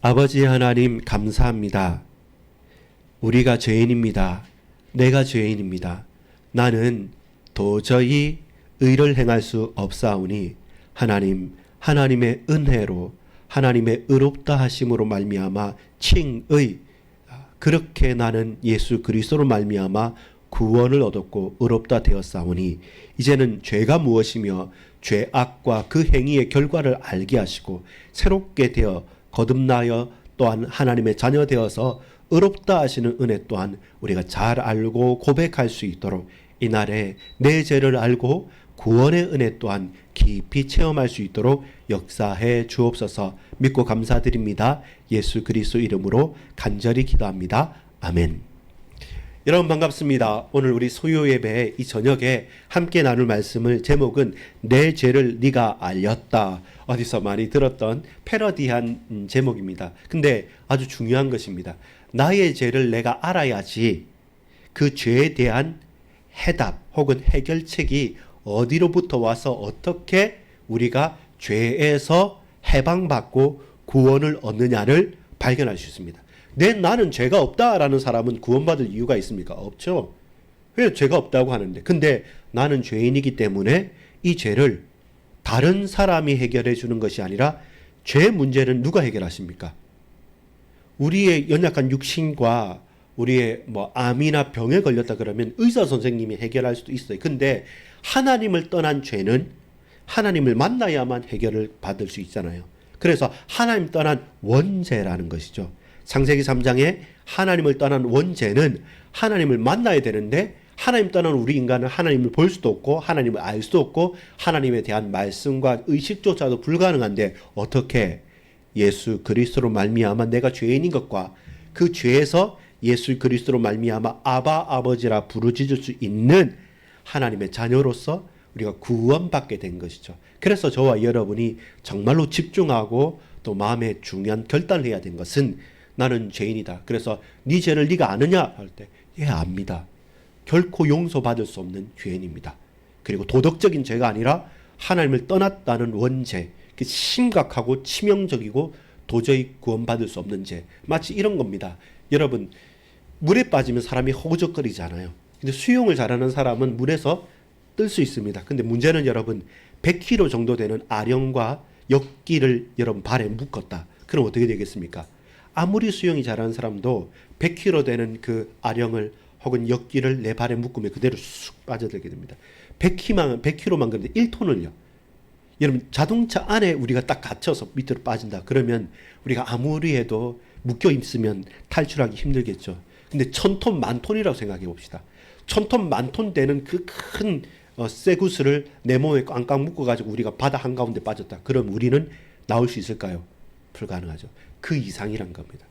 아버지 하나님 감사합니다. 우리가 죄인입니다. 내가 죄인입니다. 나는 도저히 의를 행할 수 없사오니 하나님, 하나님의 은혜로 하나님의 의롭다 하심으로 말미암아 칭의, 그렇게 나는 예수 그리스도로 말미암아 구원을 얻었고 의롭다 되었사오니 이제는 죄가 무엇이며 죄악과 그 행위의 결과를 알게 하시고 새롭게 되어 거듭나여 또한 하나님의 자녀 되어서 의롭다 하시는 은혜 또한 우리가 잘 알고 고백할 수 있도록 이날에 내 죄를 알고 구원의 은혜 또한 깊이 체험할 수 있도록 역사해 주옵소서. 믿고 감사드립니다. 예수 그리스도 이름으로 간절히 기도합니다. 아멘. 여러분 반갑습니다. 오늘 우리 소요 예배 이 저녁에 함께 나눌 말씀을 제목은 내 죄를 네가 알렸다. 어디서 많이 들었던 패러디한 제목입니다. 근데 아주 중요한 것입니다. 나의 죄를 내가 알아야지 그 죄에 대한 해답 혹은 해결책이 어디로부터 와서 어떻게 우리가 죄에서 해방받고 구원을 얻느냐를 발견할 수 있습니다. 나는 죄가 없다라는 사람은 구원받을 이유가 있습니까? 없죠. 왜 죄가 없다고 하는데. 근데 나는 죄인이기 때문에 이 죄를 다른 사람이 해결해 주는 것이 아니라 죄 문제는 누가 해결하십니까? 우리의 연약한 육신과 우리의 암이나 병에 걸렸다 그러면 의사 선생님이 해결할 수도 있어요. 근데 하나님을 떠난 죄는 하나님을 만나야만 해결을 받을 수 있잖아요. 그래서 하나님 떠난 원죄라는 것이죠. 창세기 3장에 하나님을 떠난 원죄는 하나님을 만나야 되는데 하나님 떠난 우리 인간은 하나님을 볼 수도 없고 하나님을 알 수도 없고 하나님에 대한 말씀과 의식조차도 불가능한데 어떻게 예수 그리스도로 말미암아 내가 죄인인 것과 그 죄에서 예수 그리스도로 말미암아 아바 아버지라 부르짖을 수 있는 하나님의 자녀로서 우리가 구원받게 된 것이죠. 그래서 저와 여러분이 정말로 집중하고 또 마음에 중요한 결단을 해야 된 것은 나는 죄인이다. 그래서 네 죄를 네가 아느냐 할 때 예, 압니다. 결코 용서받을 수 없는 죄인입니다. 그리고 도덕적인 죄가 아니라 하나님을 떠났다는 원죄, 심각하고 치명적이고 도저히 구원받을 수 없는 죄. 마치 이런 겁니다. 여러분, 물에 빠지면 사람이 허우적거리잖아요. 근데 수영을 잘하는 사람은 물에서 뜰 수 있습니다. 근데 문제는 여러분 100kg 정도 되는 아령과 역기를 여러분 발에 묶었다. 그럼 어떻게 되겠습니까? 아무리 수영이 잘하는 사람도 100kg 되는 그 아령을 혹은 역기를 내 발에 묶으면 그대로 쑥 빠져들게 됩니다. 100kg만 그런데 1톤을요. 여러분 자동차 안에 우리가 딱 갇혀서 밑으로 빠진다. 그러면 우리가 아무리 해도 묶여 있으면 탈출하기 힘들겠죠. 근데 1000톤, 10,000톤이라고 생각해 봅시다. 1000톤, 10,000톤 되는 그 큰 쇠구슬을 내 몸에 꽝꽝 묶어가지고 우리가 바다 한가운데 빠졌다. 그럼 우리는 나올 수 있을까요? 불가능하죠. 그 이상이란 겁니다.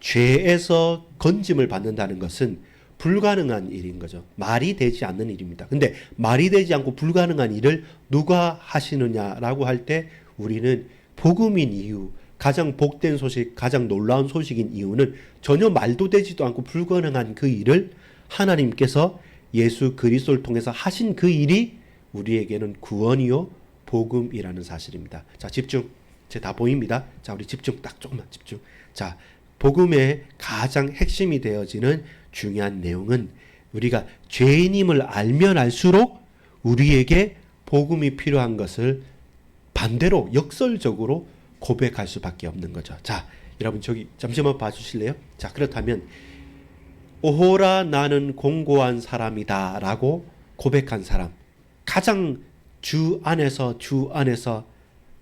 죄에서 건짐을 받는다는 것은 불가능한 일인 거죠. 말이 되지 않는 일입니다. 근데 말이 되지 않고 불가능한 일을 누가 하시느냐라고 할 때 우리는 복음인 이유, 가장 복된 소식, 가장 놀라운 소식인 이유는 전혀 말도 되지도 않고 불가능한 그 일을 하나님께서 예수 그리스도를 통해서 하신 그 일이 우리에게는 구원이요 복음이라는 사실입니다. 자, 집중. 제 다 보입니다. 자, 우리 집중. 딱 조금만 집중. 자, 복음의 가장 핵심이 되어지는 중요한 내용은 우리가 죄인임을 알면 알수록 우리에게 복음이 필요한 것을 반대로 역설적으로 고백할 수밖에 없는 거죠. 자, 여러분 저기 잠시만 봐주실래요? 자, 그렇다면 오호라 나는 공고한 사람이다 라고 고백한 사람, 가장 주 안에서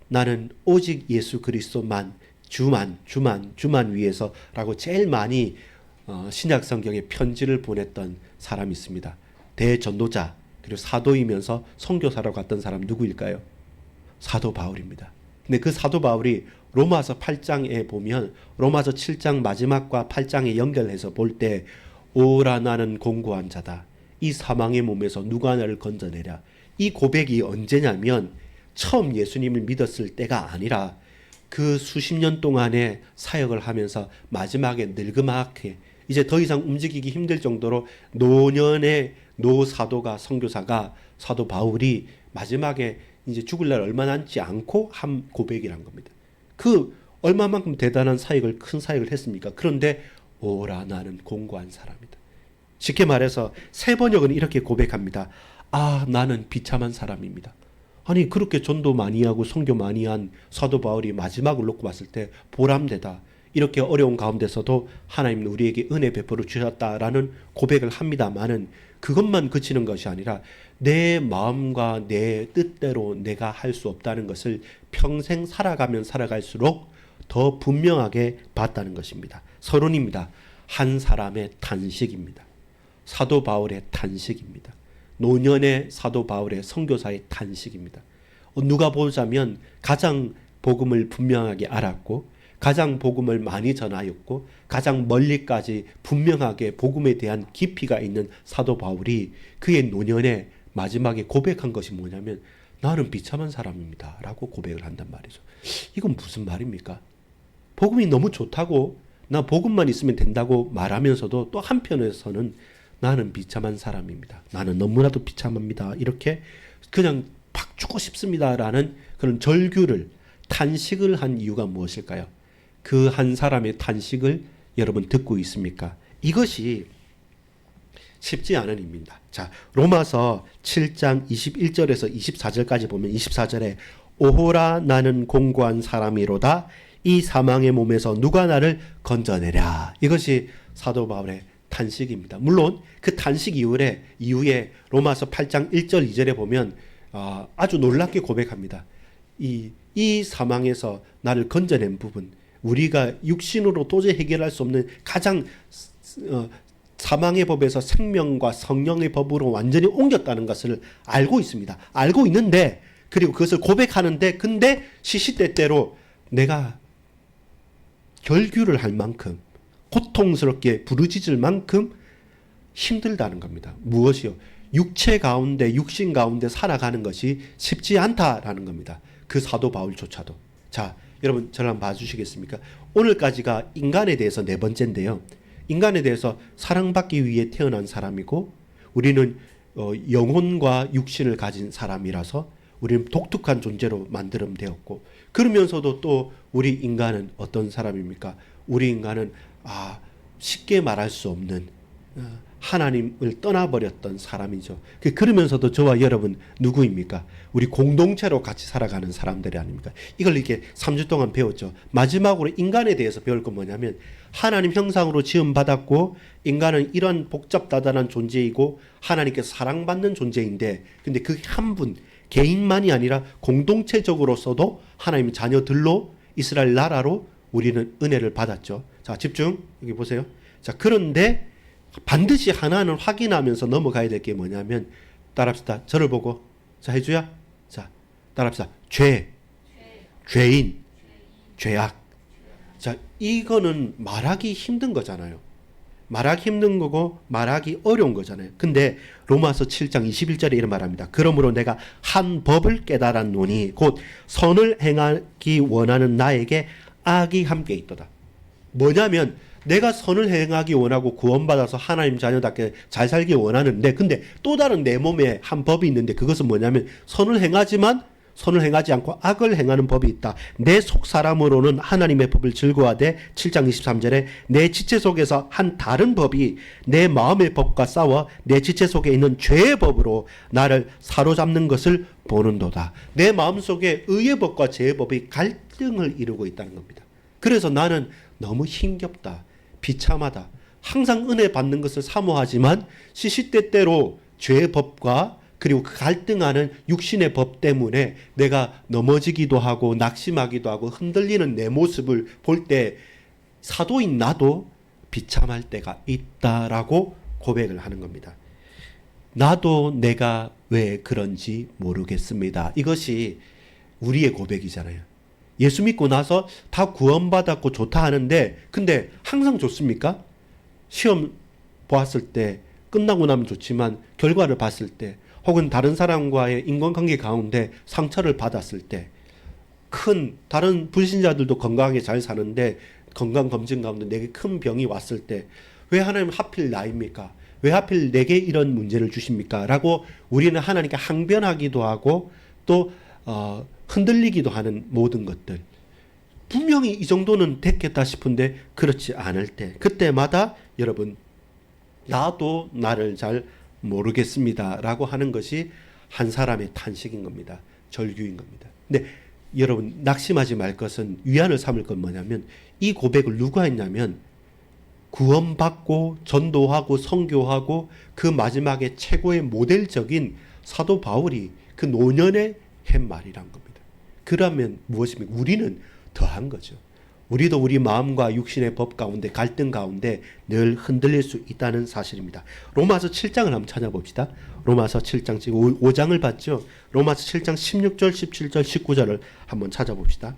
나는 오직 예수 그리스도만 주만 위해서 라고 제일 많이 신약 성경에 편지를 보냈던 사람이 있습니다. 대전도자 그리고 사도이면서 선교사로 갔던 사람 누구일까요? 사도 바울입니다. 근데 그 사도 바울이 로마서 8장에 보면 로마서 7장 마지막과 8장에 연결해서 볼 때 오라 나는 공고한 자다. 이 사망의 몸에서 누가 나를 건져내랴. 이 고백이 언제냐면 처음 예수님을 믿었을 때가 아니라 그 수십 년 동안의 사역을 하면서 마지막에 늙음하게 이제 더 이상 움직이기 힘들 정도로 노년의 노사도가 선교사가 사도 바울이 마지막에 이제 죽을 날 얼마 남지 않고 한 고백이란 겁니다. 그 얼마만큼 대단한 사역을, 큰 사역을 했습니까? 그런데 오라 나는 공고한 사람이다. 쉽게 말해서 세번역은 이렇게 고백합니다. 아, 나는 비참한 사람입니다. 아니, 그렇게 전도 많이 하고 선교 많이 한 사도 바울이 마지막을 놓고 봤을 때 보람되다. 이렇게 어려운 가운데서도 하나님은 우리에게 은혜 베풀어 주셨다라는 고백을 합니다만은 그것만 그치는 것이 아니라 내 마음과 내 뜻대로 내가 할 수 없다는 것을 평생 살아가면 살아갈수록 더 분명하게 봤다는 것입니다. 서론입니다. 한 사람의 탄식입니다. 사도 바울의 탄식입니다. 노년의 사도 바울의 선교사의 탄식입니다. 누가 보자면 가장 복음을 분명하게 알았고 가장 복음을 많이 전하였고 가장 멀리까지 분명하게 복음에 대한 깊이가 있는 사도 바울이 그의 노년에 마지막에 고백한 것이 뭐냐면 나는 비참한 사람입니다 라고 고백을 한단 말이죠. 이건 무슨 말입니까? 복음이 너무 좋다고 나 복음만 있으면 된다고 말하면서도 또 한편에서는 나는 비참한 사람입니다. 나는 너무나도 비참합니다. 이렇게 그냥 팍 죽고 싶습니다라는 그런 절규를 탄식을 한 이유가 무엇일까요? 그 한 사람의 탄식을 여러분 듣고 있습니까? 이것이 쉽지 않은 일입니다. 자, 로마서 7장 21절에서 24절까지 보면 24절에 오호라 나는 공고한 사람이로다 이 사망의 몸에서 누가 나를 건져내랴. 이것이 사도 바울의 탄식입니다. 물론 그 탄식 이후에 로마서 8장 1절 2절에 보면 아주 놀랍게 고백합니다. 이 사망에서 나를 건져낸 부분, 우리가 육신으로 도저히 해결할 수 없는 가장 사망의 법에서 생명과 성령의 법으로 완전히 옮겼다는 것을 알고 있습니다. 알고 있는데 그리고 그것을 고백하는데 근데 시시때때로 내가 결규를 할 만큼 고통스럽게 부르짖을 만큼 힘들다는 겁니다. 무엇이요? 육체 가운데 육신 가운데 살아가는 것이 쉽지 않다라는 겁니다. 그 사도 바울조차도. 자, 여러분 저를 한번 봐주시겠습니까? 오늘까지가 인간에 대해서 네 번째인데요. 인간에 대해서 사랑받기 위해 태어난 사람이고 우리는 영혼과 육신을 가진 사람이라서 우리는 독특한 존재로 만들어되었고 그러면서도 또 우리 인간은 어떤 사람입니까? 우리 인간은 쉽게 말할 수 없는 하나님을 떠나버렸던 사람이죠. 그러면서도 저와 여러분 누구입니까? 우리 공동체로 같이 살아가는 사람들이 아닙니까? 이걸 이렇게 3주 동안 배웠죠. 마지막으로 인간에 대해서 배울 건 뭐냐면 하나님 형상으로 지음받았고 인간은 이런 복잡다단한 존재이고 하나님께서 사랑받는 존재인데 근데 그 한 분 개인만이 아니라 공동체적으로서도 하나님의 자녀들로 이스라엘 나라로 우리는 은혜를 받았죠. 자, 집중. 여기 보세요. 자, 그런데 반드시 하나는 확인하면서 넘어가야 될 게 뭐냐면 따라합시다. 저를 보고 자 해주야. 자 따라합시다. 죄인, 죄악. 자 이거는 말하기 힘든 거잖아요. 말하기 힘든 거고 말하기 어려운 거잖아요. 근데 로마서 7장 21절에 이런 말합니다. 그러므로 내가 한 법을 깨달았노니 곧 선을 행하기 원하는 나에게 악이 함께 있도다. 뭐냐면 내가 선을 행하기 원하고 구원받아서 하나님 자녀답게 잘 살기 원하는데 근데 또 다른 내 몸에 한 법이 있는데 그것은 뭐냐면 선을 행하지만 선을 행하지 않고 악을 행하는 법이 있다. 내 속사람으로는 하나님의 법을 즐거워하되 7장 23절에 내 지체 속에서 한 다른 법이 내 마음의 법과 싸워 내 지체 속에 있는 죄의 법으로 나를 사로잡는 것을 보는도다. 내 마음속에 의의 법과 죄의 법이 갈등을 이루고 있다는 겁니다. 그래서 나는 너무 힘겹다. 비참하다. 항상 은혜 받는 것을 사모하지만 시시때때로 죄의 법과 그리고 그 갈등하는 육신의 법 때문에 내가 넘어지기도 하고 낙심하기도 하고 흔들리는 내 모습을 볼 때 사도인 나도 비참할 때가 있다라고 고백을 하는 겁니다. 나도 내가 왜 그런지 모르겠습니다. 이것이 우리의 고백이잖아요. 예수 믿고 나서 다 구원받았고 좋다 하는데 근데 항상 좋습니까? 시험 보았을 때 끝나고 나면 좋지만 결과를 봤을 때 혹은 다른 사람과의 인간관계 가운데 상처를 받았을 때 큰 다른 불신자들도 건강하게 잘 사는데 건강검진 가운데 내게 큰 병이 왔을 때 왜 하나님 하필 나입니까? 왜 하필 내게 이런 문제를 주십니까? 라고 우리는 하나님께 항변하기도 하고 또 흔들리기도 하는 모든 것들 분명히 이 정도는 됐겠다 싶은데 그렇지 않을 때, 그때마다 여러분 나도 나를 잘 모르겠습니다 라고 하는 것이 한 사람의 탄식인 겁니다. 절규인 겁니다. 근데 여러분 낙심하지 말 것은, 위안을 삼을 건 뭐냐면, 이 고백을 누가 했냐면 구원받고 전도하고 선교하고 그 마지막에 최고의 모델적인 사도 바울이 그 노년에 한 말이란 겁니다. 그러면 무엇입니까? 우리는 더한 거죠. 우리도 우리 마음과 육신의 법 가운데, 갈등 가운데 늘 흔들릴 수 있다는 사실입니다. 로마서 7장을 한번 찾아봅시다. 로마서 7장, 지금 5장을 봤죠. 로마서 7장 16절, 17절, 19절을 한번 찾아봅시다.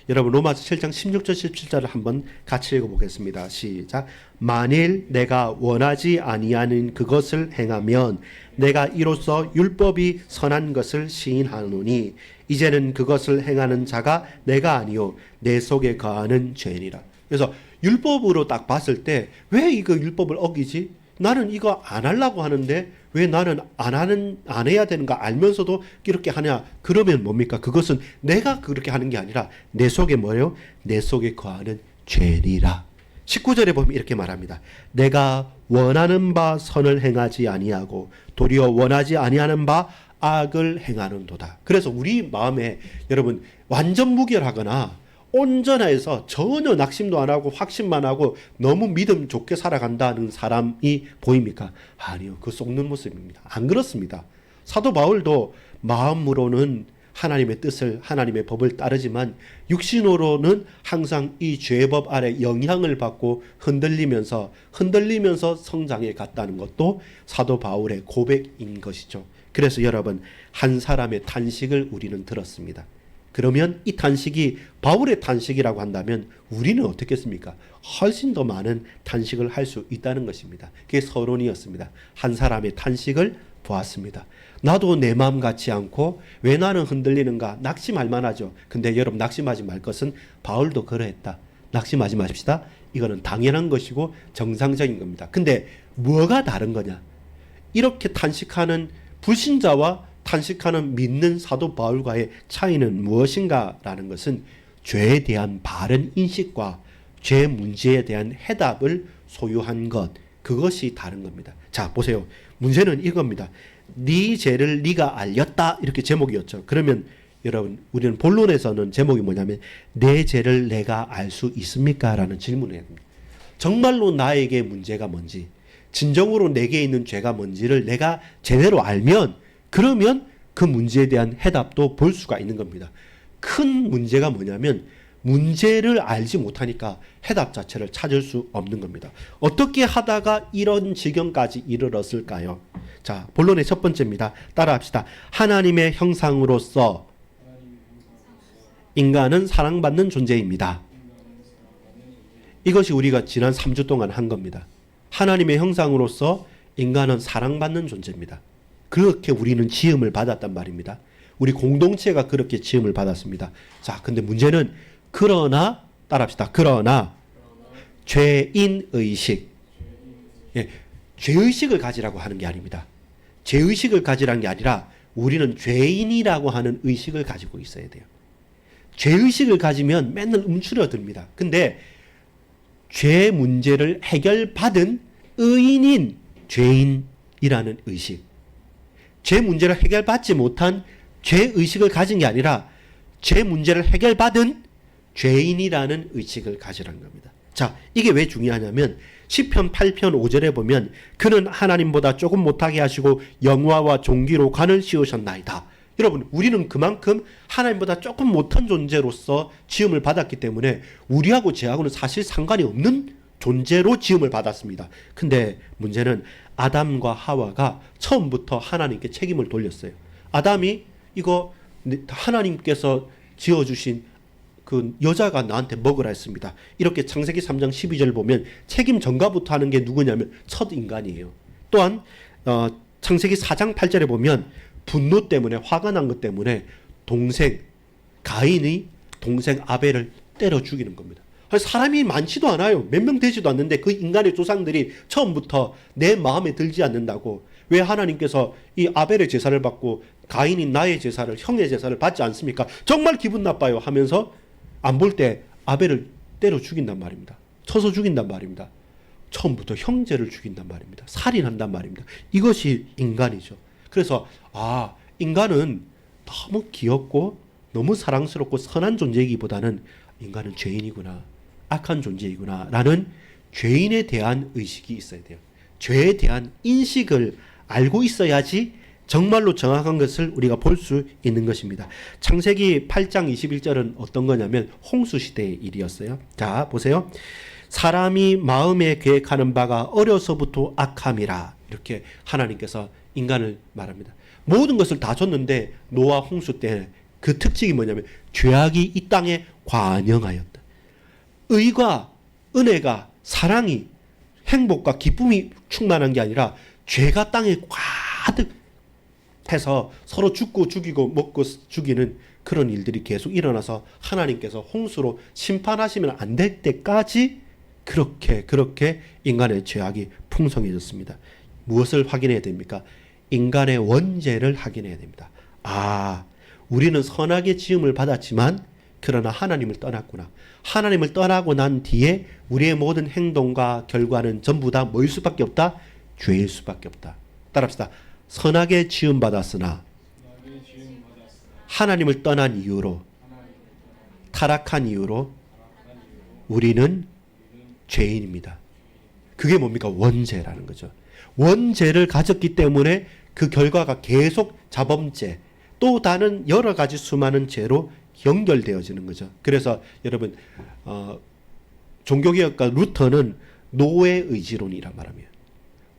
여러분 로마서 7장 16절, 17절을 한번 같이 읽어보겠습니다. 시작. 만일 내가 원하지 아니하는 그것을 행하면 내가 이로써 율법이 선한 것을 시인하노니 이제는 그것을 행하는 자가 내가 아니요 내 속에 거하는 죄니라. 그래서 율법으로 딱 봤을 때 왜 이거 율법을 어기지? 나는 이거 안 하려고 하는데 왜 나는 안 해야 되는 거 알면서도 이렇게 하냐? 그러면 뭡니까? 그것은 내가 그렇게 하는 게 아니라 내 속에 뭐예요? 내 속에 거하는 죄니라. 19절에 보면 이렇게 말합니다. 내가 원하는 바 선을 행하지 아니하고 도리어 원하지 아니하는 바 악을 행하는도다. 그래서 우리 마음에 여러분 완전 무결하거나 온전해서 전혀 낙심도 안 하고 확신만 하고 너무 믿음 좋게 살아간다는 사람이 보입니까? 아니요. 그 속는 모습입니다. 안 그렇습니다. 사도 바울도 마음으로는 하나님의 뜻을, 하나님의 법을 따르지만 육신으로는 항상 이 죄법 아래 영향을 받고 흔들리면서 성장해 갔다는 것도 사도 바울의 고백인 것이죠. 그래서 여러분 한 사람의 탄식을 우리는 들었습니다. 그러면 이 탄식이 바울의 탄식이라고 한다면 우리는 어떻겠습니까? 훨씬 더 많은 탄식을 할 수 있다는 것입니다. 그게 서론이었습니다. 한 사람의 탄식을 보았습니다. 나도 내 마음 같지 않고 왜 나는 흔들리는가? 낙심할 만하죠. 근데 여러분 낙심하지 말 것은 바울도 그러했다. 낙심하지 마십시다. 이거는 당연한 것이고 정상적인 겁니다. 근데 뭐가 다른 거냐? 이렇게 탄식하는 불신자와 탄식하는 믿는 사도 바울과의 차이는 무엇인가라는 것은 죄에 대한 바른 인식과 죄 문제에 대한 해답을 소유한 것, 그것이 다른 겁니다. 자, 보세요. 문제는 이겁니다. 네 죄를 네가 알렸다, 이렇게 제목이었죠. 그러면 여러분 우리는 본론에서는 제목이 뭐냐면 내 죄를 내가 알 수 있습니까? 라는 질문을 해야 됩니다. 정말로 나에게 문제가 뭔지, 진정으로 내게 있는 죄가 뭔지를 내가 제대로 알면 그러면 그 문제에 대한 해답도 볼 수가 있는 겁니다. 큰 문제가 뭐냐면 문제를 알지 못하니까 해답 자체를 찾을 수 없는 겁니다. 어떻게 하다가 이런 지경까지 이르렀을까요? 자, 본론의 첫 번째입니다. 따라합시다. 하나님의 형상으로서 인간은 사랑받는 존재입니다. 이것이 우리가 지난 3주 동안 한 겁니다. 하나님의 형상으로서 인간은 사랑받는 존재입니다. 그렇게 우리는 지음을 받았단 말입니다. 우리 공동체가 그렇게 지음을 받았습니다. 자, 근데 문제는 그러나 따라합시다. 그러나 죄인의식, 죄의식을 가지라고 하는 게 아닙니다. 죄의식을 가지라는 게 아니라 우리는 죄인이라고 하는 의식을 가지고 있어야 돼요. 죄의식을 가지면 맨날 움츠러듭니다. 근데 죄 문제를 해결받은 의인인 죄인이라는 의식, 죄 문제를 해결받지 못한 죄의식을 가진 게 아니라 죄 문제를 해결받은 죄인이라는 의식을 가지라는 겁니다. 자, 이게 왜 중요하냐면 시편 8편 5절에 보면 그는 하나님보다 조금 못하게 하시고 영화와 종기로 관을 씌우셨나이다. 여러분, 우리는 그만큼 하나님보다 조금 못한 존재로서 지음을 받았기 때문에 우리하고 죄하고는 사실 상관이 없는 존재로 지음을 받았습니다. 근데 문제는 아담과 하와가 처음부터 하나님께 책임을 돌렸어요. 아담이 이거 하나님께서 지어주신 그 여자가 나한테 먹으라 했습니다. 이렇게 창세기 3장 12절 보면 책임 전가부터 하는 게 누구냐면 첫 인간이에요. 또한 창세기 4장 8절에 보면 분노 때문에, 화가 난 것 때문에 동생 가인이 동생 아벨을 때려 죽이는 겁니다. 사람이 많지도 않아요. 몇 명 되지도 않는데 그 인간의 조상들이 처음부터 내 마음에 들지 않는다고, 왜 하나님께서 이 아벨의 제사를 받고 가인이 나의 제사를, 형의 제사를 받지 않습니까? 정말 기분 나빠요 하면서 안 볼 때 아벨을 때려 죽인단 말입니다. 쳐서 죽인단 말입니다. 처음부터 형제를 죽인단 말입니다. 살인한단 말입니다. 이것이 인간이죠. 그래서 인간은 너무 귀엽고 너무 사랑스럽고 선한 존재이기보다는 인간은 죄인이구나, 악한 존재이구나 라는 죄인에 대한 의식이 있어야 돼요. 죄에 대한 인식을 알고 있어야지 정말로 정확한 것을 우리가 볼 수 있는 것입니다. 창세기 8장 21절은 어떤 거냐면 홍수 시대의 일이었어요. 자, 보세요. 사람이 마음에 계획하는 바가 어려서부터 악함이라. 이렇게 하나님께서 인간을 말합니다. 모든 것을 다 줬는데 노아 홍수 때 그 특징이 뭐냐면 죄악이 이 땅에 관영하였다. 의가, 은혜가, 사랑이, 행복과 기쁨이 충만한 게 아니라 죄가 땅에 가득 해서 서로 죽고 죽이고 먹고 죽이는 그런 일들이 계속 일어나서 하나님께서 홍수로 심판하시면 안 될 때까지 그렇게 인간의 죄악이 풍성해졌습니다. 무엇을 확인해야 됩니까? 인간의 원죄를 확인해야 됩니다. 우리는 선하게 지음을 받았지만 그러나 하나님을 떠났구나. 하나님을 떠나고 난 뒤에 우리의 모든 행동과 결과는 전부 다 뭐일 수밖에 없다? 죄일 수밖에 없다. 따라합시다. 선하게 지음 받았으나 하나님을 떠난 이유로, 타락한 이유로 우리는 죄인입니다. 그게 뭡니까? 원죄라는 거죠. 원죄를 가졌기 때문에 그 결과가 계속 자범죄, 또 다른 여러 가지 수많은 죄로 연결되어지는 거죠. 그래서 여러분 종교개혁가 루터는 노예 의지론이란 말합니다.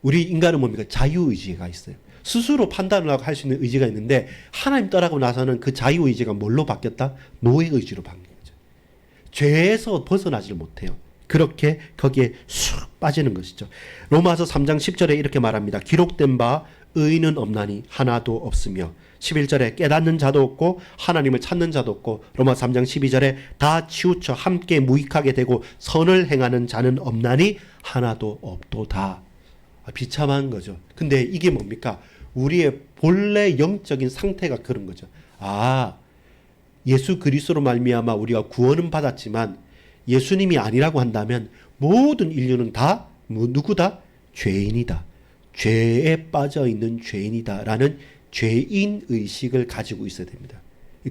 우리 인간은 뭡니까? 자유의지가 있어요. 스스로 판단을 하고 할 수 있는 의지가 있는데 하나님 떠나고 나서는 그 자유의지가 뭘로 바뀌었다? 노예의지로 바뀐 거죠. 죄에서 벗어나지를 못해요. 그렇게 거기에 쑥 빠지는 것이죠. 로마서 3장 10절에 이렇게 말합니다. 기록된 바 의인은 없나니 하나도 없으며 11절에 깨닫는 자도 없고 하나님을 찾는 자도 없고 로마 3장 12절에 다 치우쳐 함께 무익하게 되고 선을 행하는 자는 없나니 하나도 없도다. 비참한 거죠. 근데 이게 뭡니까? 우리의 본래 영적인 상태가 그런 거죠. 예수 그리스도로 말미암아 우리가 구원은 받았지만 예수님이 아니라고 한다면 모든 인류는 다 누구다? 죄인이다. 죄에 빠져 있는 죄인이다라는 죄인 의식을 가지고 있어야 됩니다.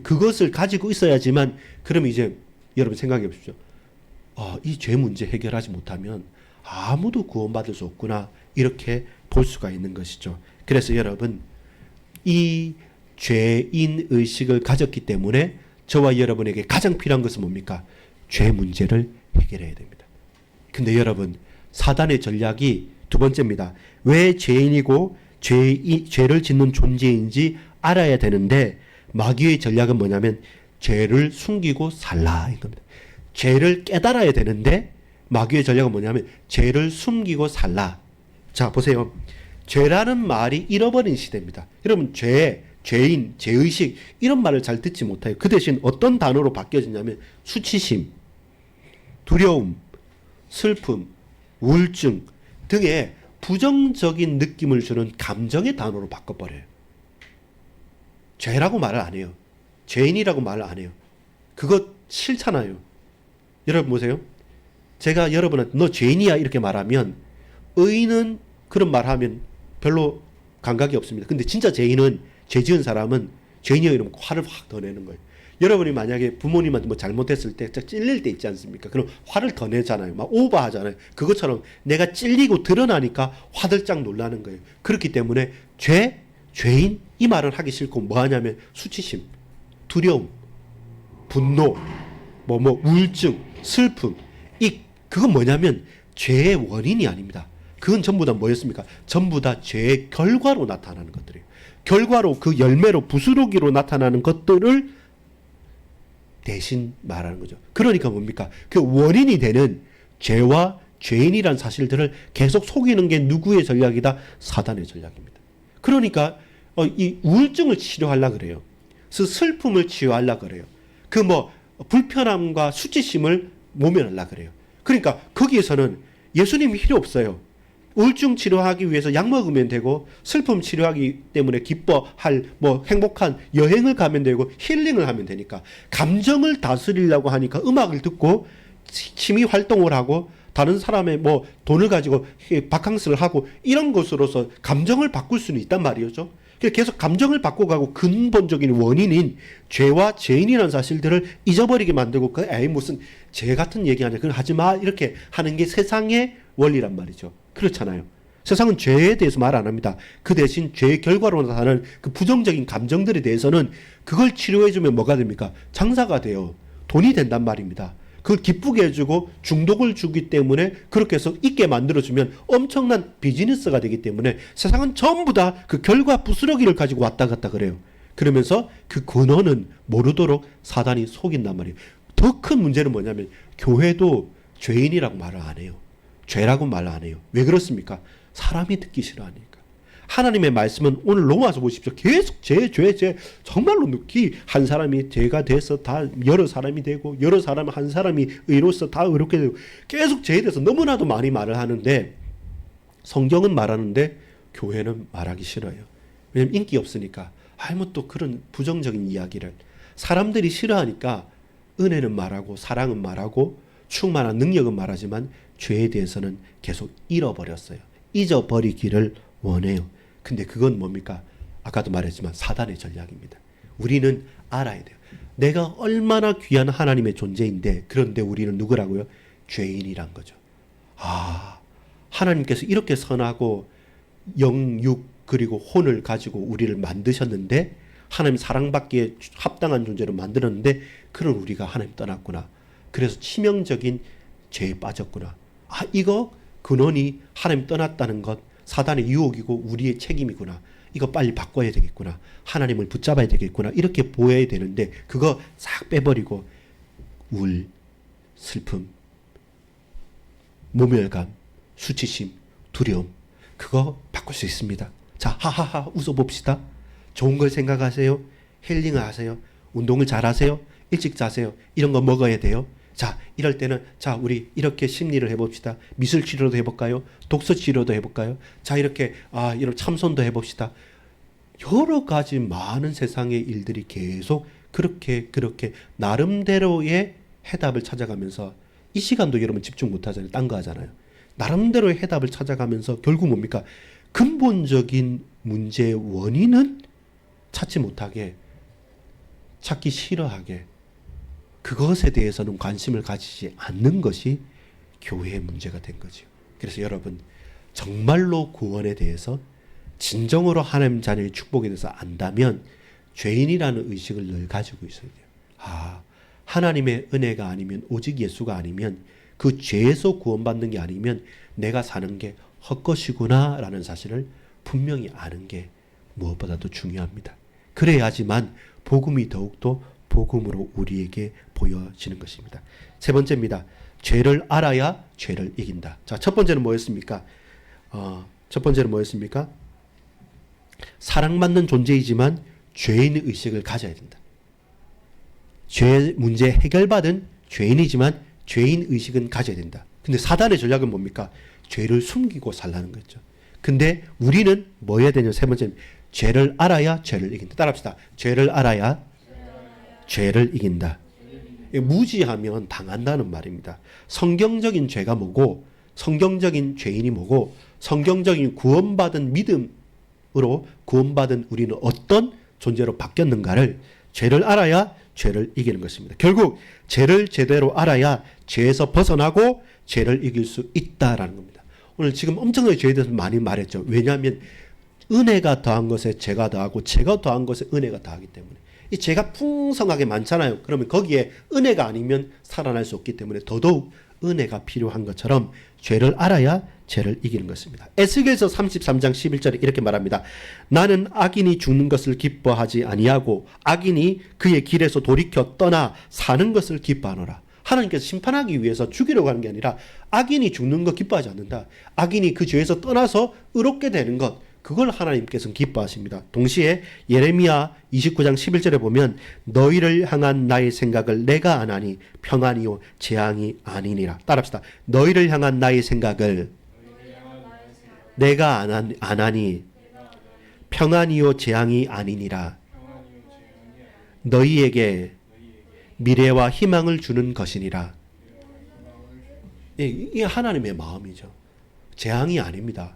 그것을 가지고 있어야지만 그럼 이제 여러분 생각해 보십시오. 이 죄 문제 해결하지 못하면 아무도 구원받을 수 없구나 이렇게 볼 수가 있는 것이죠. 그래서 여러분 이 죄인 의식을 가졌기 때문에 저와 여러분에게 가장 필요한 것은 뭡니까? 죄 문제를 해결해야 됩니다. 근데 여러분 사단의 전략이 두 번째입니다. 왜 죄인이고 죄를 짓는 존재인지 알아야 되는데 마귀의 전략은 뭐냐면 죄를 숨기고 살라인 겁니다. 죄를 깨달아야 되는데 마귀의 전략은 뭐냐면 죄를 숨기고 살라. 자 보세요. 죄라는 말이 잃어버린 시대입니다. 여러분 죄인, 죄의식 이런 말을 잘 듣지 못해요. 그 대신 어떤 단어로 바뀌어지냐면 수치심, 두려움, 슬픔, 우울증 등의 부정적인 느낌을 주는 감정의 단어로 바꿔버려요. 죄라고 말을 안 해요. 죄인이라고 말을 안 해요. 그거 싫잖아요. 여러분 보세요. 제가 여러분한테 너 죄인이야 이렇게 말하면 의인은 그런 말하면 별로 감각이 없습니다. 근데 진짜 죄인은 죄 지은 사람은 죄인이야 이러면 화를 확 더 내는 거예요. 여러분이 만약에 부모님한테 뭐 잘못했을 때 찔릴 때 있지 않습니까? 그럼 화를 더 내잖아요. 막 오버하잖아요. 그것처럼 내가 찔리고 드러나니까 화들짝 놀라는 거예요. 그렇기 때문에 죄인 이 말을 하기 싫고 뭐 하냐면 수치심, 두려움, 분노, 우울증, 슬픔 그건 뭐냐면 죄의 원인이 아닙니다. 그건 전부 다 뭐였습니까? 전부 다 죄의 결과로 나타나는 것들이에요. 결과로 그 열매로 부스러기로 나타나는 것들을 대신 말하는 거죠. 그러니까 뭡니까? 그 원인이 되는 죄와 죄인이란 사실들을 계속 속이는 게 누구의 전략이다? 사단의 전략입니다. 그러니까 이 우울증을 치료하려고 그래요. 슬픔을 치유하려고 그래요. 불편함과 수치심을 모면하려고 그래요. 그러니까 거기에서는 예수님이 필요 없어요. 우울증 치료하기 위해서 약 먹으면 되고, 슬픔 치료하기 때문에 기뻐할 행복한 여행을 가면 되고, 힐링을 하면 되니까, 감정을 다스리려고 하니까 음악을 듣고 취미 활동을 하고 다른 사람의 돈을 가지고 바캉스를 하고 이런 것으로서 감정을 바꿀 수는 있단 말이죠. 계속 감정을 바꿔가고 근본적인 원인인 죄와 죄인이라는 사실들을 잊어버리게 만들고, 무슨 죄 같은 얘기 아니야, 그건 하지 마, 이렇게 하는 게 세상의 원리란 말이죠. 그렇잖아요. 세상은 죄에 대해서 말 안 합니다. 그 대신 죄의 결과로 나타나는 그 부정적인 감정들에 대해서는 그걸 치료해주면 뭐가 됩니까? 장사가 돼요. 돈이 된단 말입니다. 그걸 기쁘게 해주고 중독을 주기 때문에 그렇게 해서 있게 만들어주면 엄청난 비즈니스가 되기 때문에 세상은 전부 다 그 결과 부스러기를 가지고 왔다 갔다 그래요. 그러면서 그 근원은 모르도록 사단이 속인단 말이에요. 더 큰 문제는 뭐냐면 교회도 죄인이라고 말을 안 해요. 죄라고 말을 안 해요. 왜 그렇습니까? 사람이 듣기 싫어하니까. 하나님의 말씀은 오늘 로마서 보십시오. 계속 죄. 정말로 한 사람이 죄가 돼서 다 여러 사람이 되고, 여러 사람 한 사람이 의로서 다 의롭게 되고, 계속 죄에 대해서 너무나도 많이 말을 하는데, 성경은 말하는데 교회는 말하기 싫어요. 왜냐면 인기 없으니까. 또 그런 부정적인 이야기를 사람들이 싫어하니까 은혜는 말하고 사랑은 말하고 충만한 능력은 말하지만 죄에 대해서는 계속 잃어버렸어요. 잊어버리기를 원해요. 근데 그건 뭡니까? 아까도 말했지만 사단의 전략입니다. 우리는 알아야 돼요. 내가 얼마나 귀한 하나님의 존재인데, 그런데 우리는 누구라고요? 죄인이란 거죠. 하나님께서 이렇게 선하고 영육 그리고 혼을 가지고 우리를 만드셨는데, 하나님 사랑받기에 합당한 존재로 만들었는데, 그런 우리가 하나님 떠났구나. 그래서 치명적인 죄에 빠졌구나. 이거 근원이 하나님 떠났다는 것, 사단의 유혹이고 우리의 책임이구나. 이거 빨리 바꿔야 되겠구나. 하나님을 붙잡아야 되겠구나. 이렇게 보여야 되는데, 그거 싹 빼버리고 우울, 슬픔, 모멸감, 수치심, 두려움, 그거 바꿀 수 있습니다. 자, 하하하 웃어봅시다. 좋은 걸 생각하세요. 힐링을 하세요. 운동을 잘 하세요. 일찍 자세요. 이런 거 먹어야 돼요. 자, 이럴 때는 우리 이렇게 심리를 해봅시다. 미술 치료도 해볼까요? 독서 치료도 해볼까요? 자, 이렇게 이런 참선도 해봅시다. 여러 가지 많은 세상의 일들이 계속 그렇게 나름대로의 해답을 찾아가면서, 이 시간도 여러분 집중 못하잖아요. 딴 거 하잖아요. 나름대로의 해답을 찾아가면서 결국 뭡니까? 근본적인 문제의 원인은 찾지 못하게, 찾기 싫어하게, 그것에 대해서는 관심을 가지지 않는 것이 교회의 문제가 된 거죠. 그래서 여러분, 정말로 구원에 대해서 진정으로 하나님 자녀의 축복에 대해서 안다면 죄인이라는 의식을 늘 가지고 있어야 돼요. 하나님의 은혜가 아니면, 오직 예수가 아니면, 그 죄에서 구원받는 게 아니면 내가 사는 게 헛것이구나 라는 사실을 분명히 아는 게 무엇보다도 중요합니다. 그래야지만 복음이 더욱더 복음으로 우리에게 보여지는 것입니다. 세 번째입니다. 죄를 알아야 죄를 이긴다. 자, 첫 번째는 뭐였습니까? 사랑받는 존재이지만 죄인의 의식을 가져야 된다. 죄 문제 해결받은 죄인이지만 죄인 의식은 가져야 된다. 근데 사단의 전략은 뭡니까? 죄를 숨기고 살라는 거죠. 근데 우리는 뭐 해야 되냐? 세 번째는 죄를 알아야 죄를 이긴다. 따라합시다. 죄를 알아야 죄를 이긴다. 무지하면 당한다는 말입니다. 성경적인 죄가 뭐고, 성경적인 죄인이 뭐고, 성경적인 구원받은 믿음으로 구원받은 우리는 어떤 존재로 바뀌었는가를 죄를 알아야 죄를 이기는 것입니다. 결국 죄를 제대로 알아야 죄에서 벗어나고 죄를 이길 수 있다라는 겁니다. 오늘 지금 엄청나게 죄에 대해서 많이 말했죠. 왜냐하면 은혜가 더한 것에 죄가 더하고 죄가 더한 것에 은혜가 더하기 때문에, 이 죄가 풍성하게 많잖아요. 그러면 거기에 은혜가 아니면 살아날 수 없기 때문에 더더욱 은혜가 필요한 것처럼 죄를 알아야 죄를 이기는 것입니다. 에스겔서 33장 11절에 이렇게 말합니다. 나는 악인이 죽는 것을 기뻐하지 아니하고 악인이 그의 길에서 돌이켜 떠나 사는 것을 기뻐하노라. 하나님께서 심판하기 위해서 죽이려고 하는 게 아니라 악인이 죽는 것 기뻐하지 않는다. 악인이 그 죄에서 떠나서 의롭게 되는 것, 그걸 하나님께서는 기뻐하십니다. 동시에 예레미야 29장 11절에 보면 너희를 향한 나의 생각을 내가 아나니 평안이요 재앙이 아니니라. 따라합시다. 너희를 향한 나의 생각을 내가 안 하니 평안이요 재앙이 아니니라. 너희에게 미래와 희망을 주는 것이니라. 이게 하나님의 마음이죠. 재앙이 아닙니다.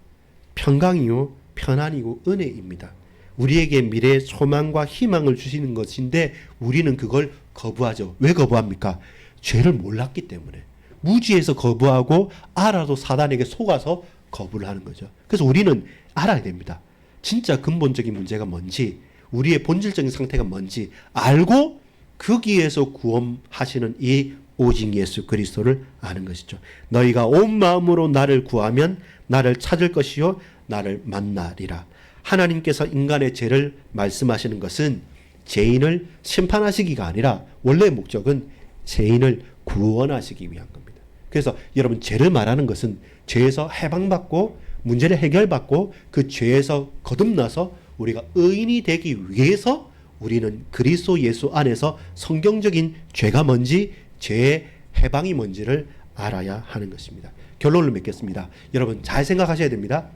평강이요 편안이고 은혜입니다. 우리에게 미래의 소망과 희망을 주시는 것인데 우리는 그걸 거부하죠. 왜 거부합니까? 죄를 몰랐기 때문에. 무지해서 거부하고 알아도 사단에게 속아서 거부를 하는 거죠. 그래서 우리는 알아야 됩니다. 진짜 근본적인 문제가 뭔지, 우리의 본질적인 상태가 뭔지 알고 거기에서 구원하시는 이 오직 예수 그리스도를 아는 것이죠. 너희가 온 마음으로 나를 구하면 나를 찾을 것이요 나를 만나리라. 하나님께서 인간의 죄를 말씀하시는 것은 죄인을 심판하시기가 아니라 원래 목적은 죄인을 구원하시기 위한 겁니다. 그래서 여러분, 죄를 말하는 것은 죄에서 해방받고 문제를 해결받고 그 죄에서 거듭나서 우리가 의인이 되기 위해서 우리는 그리스도 예수 안에서 성경적인 죄가 뭔지, 죄의 해방이 뭔지를 알아야 하는 것입니다. 결론을 맺겠습니다. 여러분, 잘 생각하셔야 됩니다.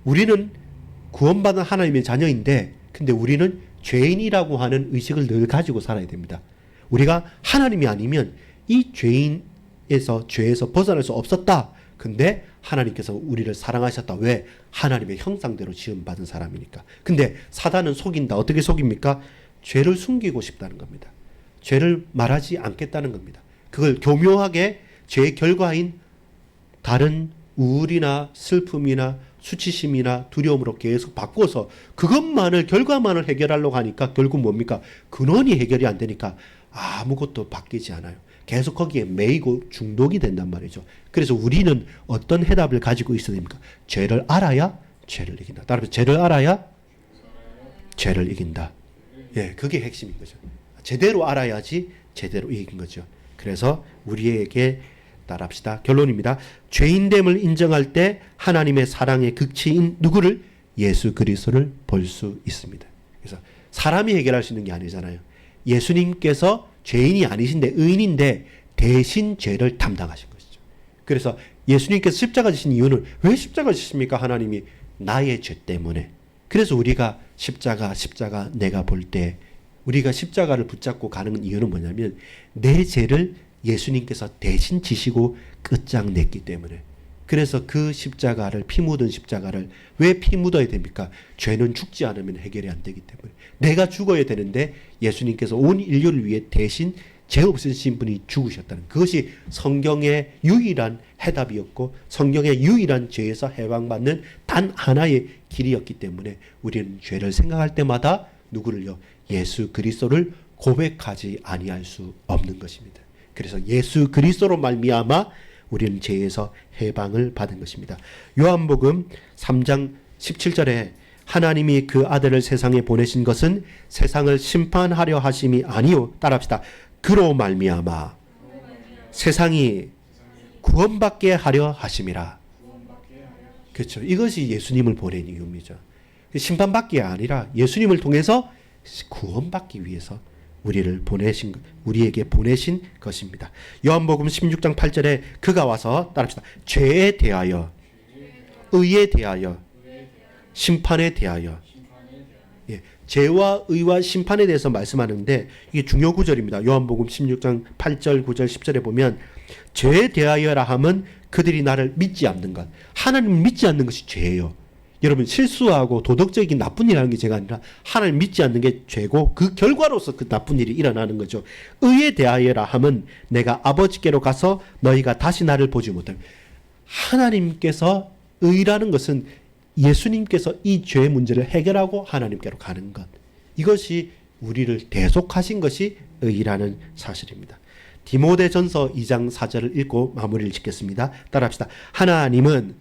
우리는 구원받은 하나님의 자녀인데 근데 우리는 죄인이라고 하는 의식을 늘 가지고 살아야 됩니다. 우리가 하나님이 아니면 이 죄에서 벗어날 수 없었다. 근데 하나님께서 우리를 사랑하셨다. 왜? 하나님의 형상대로 지음받은 사람이니까. 근데 사단은 속인다. 어떻게 속입니까? 죄를 숨기고 싶다는 겁니다. 죄를 말하지 않겠다는 겁니다. 그걸 교묘하게 죄의 결과인 다른 우울이나 슬픔이나 수치심이나 두려움으로 계속 바꿔서 그것만을, 결과만을 해결하려고 하니까 결국 뭡니까? 근원이 해결이 안 되니까 아무것도 바뀌지 않아요. 계속 거기에 매이고 중독이 된단 말이죠. 그래서 우리는 어떤 해답을 가지고 있어야 됩니까? 죄를 알아야 죄를 이긴다. 따라서 죄를 알아야 죄를 이긴다. 예, 그게 핵심인 거죠. 제대로 알아야지 제대로 이긴 거죠. 그래서 우리에게 따라합시다. 결론입니다. 죄인됨을 인정할 때 하나님의 사랑의 극치인 누구를? 예수 그리스도를 볼 수 있습니다. 그래서 사람이 해결할 수 있는 게 아니잖아요. 예수님께서 죄인이 아니신데 의인인데 대신 죄를 담당하신 것이죠. 그래서 예수님께서 십자가 지신 이유는 왜 십자가 지십니까? 하나님이 나의 죄 때문에. 그래서 우리가 십자가 내가 볼 때 우리가 십자가를 붙잡고 가는 이유는 뭐냐면 내 죄를 예수님께서 대신 지시고 끝장냈기 때문에. 그래서 그 십자가를, 피 묻은 십자가를 왜 피 묻어야 됩니까? 죄는 죽지 않으면 해결이 안 되기 때문에. 내가 죽어야 되는데 예수님께서 온 인류를 위해 대신 죄 없으신 분이 죽으셨다는, 그것이 성경의 유일한 해답이었고 성경의 유일한 죄에서 해방받는 단 하나의 길이었기 때문에 우리는 죄를 생각할 때마다 누구를요? 예수 그리스도를 고백하지 아니할 수 없는 것입니다. 그래서 예수 그리스도로 말미암아 우리는 죄에서 해방을 받은 것입니다. 요한복음 3장 17절에 하나님이 그 아들을 세상에 보내신 것은 세상을 심판하려 하심이 아니요. 따라합시다. 그로 말미암아 세상이 구원받게 하려 하심이라. 그렇죠. 이것이 예수님을 보낸 이유입니다. 심판받기 아니라 예수님을 통해서 구원받기 위해서 우리에게 보내신 것입니다. 요한복음 16장 8절에 그가 와서 따라합시다. 죄에 대하여, 의에 대하여, 심판에 대하여. 예, 죄와 의와 심판에 대해서 말씀하는데 이게 중요 구절입니다. 요한복음 16장 8절, 9절, 10절에 보면 죄에 대하여라 함은 그들이 나를 믿지 않는 것. 하나님을 믿지 않는 것이 죄예요. 여러분, 실수하고 도덕적인 나쁜 일을 하는 게 죄가 아니라 하나님 믿지 않는 게 죄고 그 결과로서 그 나쁜 일이 일어나는 거죠. 의에 대하여라 함은 내가 아버지께로 가서 너희가 다시 나를 보지 못하면. 하나님께서, 의라는 것은 예수님께서 이 죄의 문제를 해결하고 하나님께로 가는 것. 이것이 우리를 대속하신 것이 의라는 사실입니다. 디모데전서 2장 4절을 읽고 마무리를 짓겠습니다. 따라합시다. 하나님은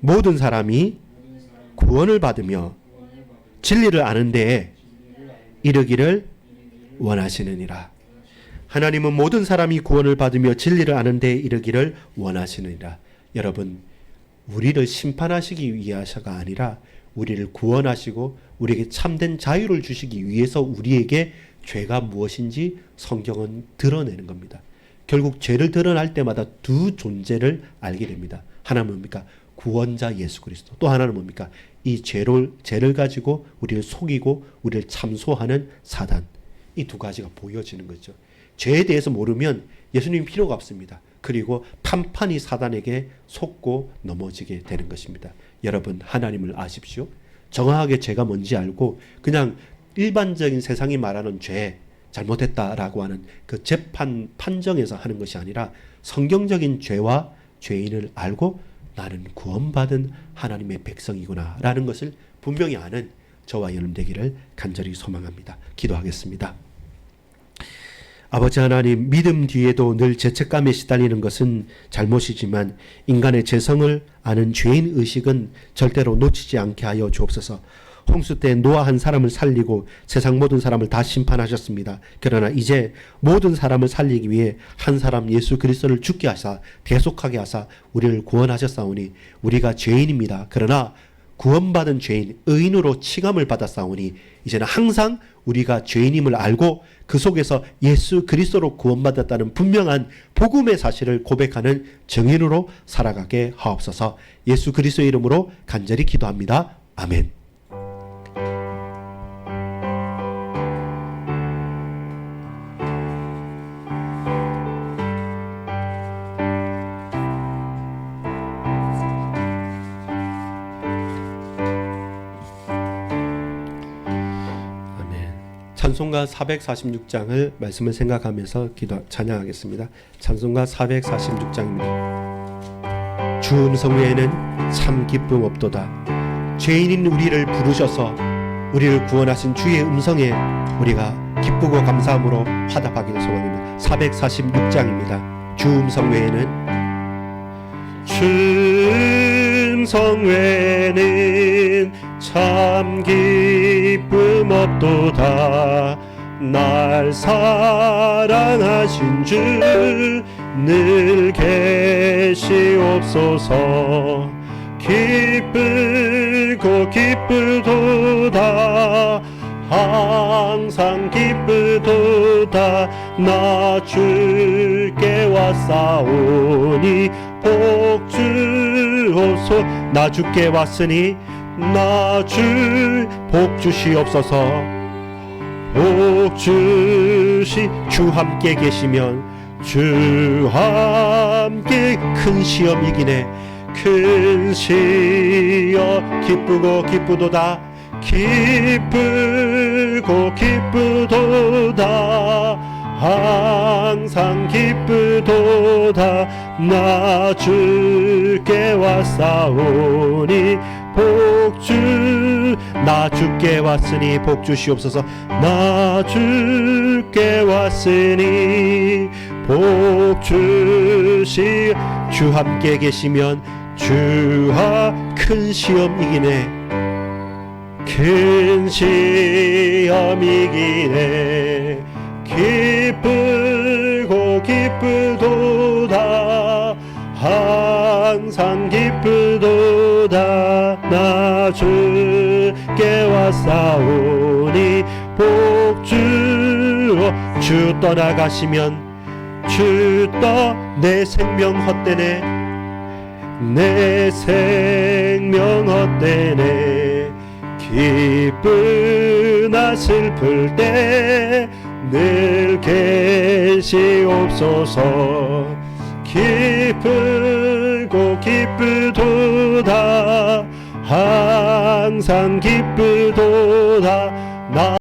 모든 사람이 구원을 받으며 진리를 아는 데에 이르기를 원하시느니라. 하나님은 모든 사람이 구원을 받으며 진리를 아는 데에 이르기를 원하시느니라. 여러분, 우리를 심판하시기 위해서가 아니라 우리를 구원하시고 우리에게 참된 자유를 주시기 위해서 우리에게 죄가 무엇인지 성경은 드러내는 겁니다. 결국 죄를 드러날 때마다 두 존재를 알게 됩니다. 하나는 뭡니까? 구원자 예수 그리스도. 또 하나는 뭡니까? 이 죄를 가지고 우리를 속이고 우리를 참소하는 사단. 이 두 가지가 보여지는 거죠. 죄에 대해서 모르면 예수님 필요가 없습니다. 그리고 판판이 사단에게 속고 넘어지게 되는 것입니다. 여러분, 하나님을 아십시오. 정확하게 죄가 뭔지 알고 그냥 일반적인 세상이 말하는 죄, 잘못했다라고 하는 그 판정에서 하는 것이 아니라 성경적인 죄와 죄인을 알고 나는 구원받은 하나님의 백성이구나 라는 것을 분명히 아는 저와 여러분 되기를 간절히 소망합니다. 기도하겠습니다. 아버지 하나님, 믿음 뒤에도 늘 죄책감에 시달리는 것은 잘못이지만 인간의 죄성을 아는 죄인 의식은 절대로 놓치지 않게 하여 주옵소서. 홍수 때 노아 한 사람을 살리고 세상 모든 사람을 다 심판하셨습니다. 그러나 이제 모든 사람을 살리기 위해 한 사람 예수 그리스도를 죽게 하사 대속하게 하사 우리를 구원하셨사오니 우리가 죄인입니다. 그러나 구원받은 죄인, 의인으로 칭함을 받았사오니 이제는 항상 우리가 죄인임을 알고 그 속에서 예수 그리스도로 구원받았다는 분명한 복음의 사실을 고백하는 증인으로 살아가게 하옵소서. 예수 그리스도의 이름으로 간절히 기도합니다. 아멘. 찬송가 446장을 말씀을 생각하면서 찬양하겠습니다. 찬송가 446장입니다. 주 음성 외에는 참 기쁨 없도다. 죄인인 우리를 부르셔서 우리를 구원하신 주의 음성에 우리가 기쁘고 감사함으로 화답하기를 소망합니다. 446장입니다. 주 음성 외에는 주 음성 외에는 참 기쁨 없도다. 날 사랑하신 주 늘 계시옵소서. 기쁘고 기쁘도다. 항상 기쁘도다. 나 주께 왔사오니 복 주옵소. 나 주께 왔으니 나 주 복 주시옵소서. 복 주시. 주 함께 계시면 주 함께 큰 시험 이기네. 큰 시험 기쁘고 기쁘도다. 기쁘고 기쁘도다. 항상 기쁘도다. 나 주께 왔사오니 복주. 나 주께 왔으니 복 주시옵소서. 나 주께 왔으니 복 주시. 주 함께 계시면 주와 큰 시험 이기네. 큰 시험 이기네. 기쁘고 기쁘도다. 항상 기쁘도다. 나 주께 왔사오니 복주. 주 떠나가시면 주 내 생명 헛되네. 내 생명 헛되네. 기쁘나 슬플 때 늘 계시옵소서. 기쁘고 기쁘도다. 항상 기쁘도다.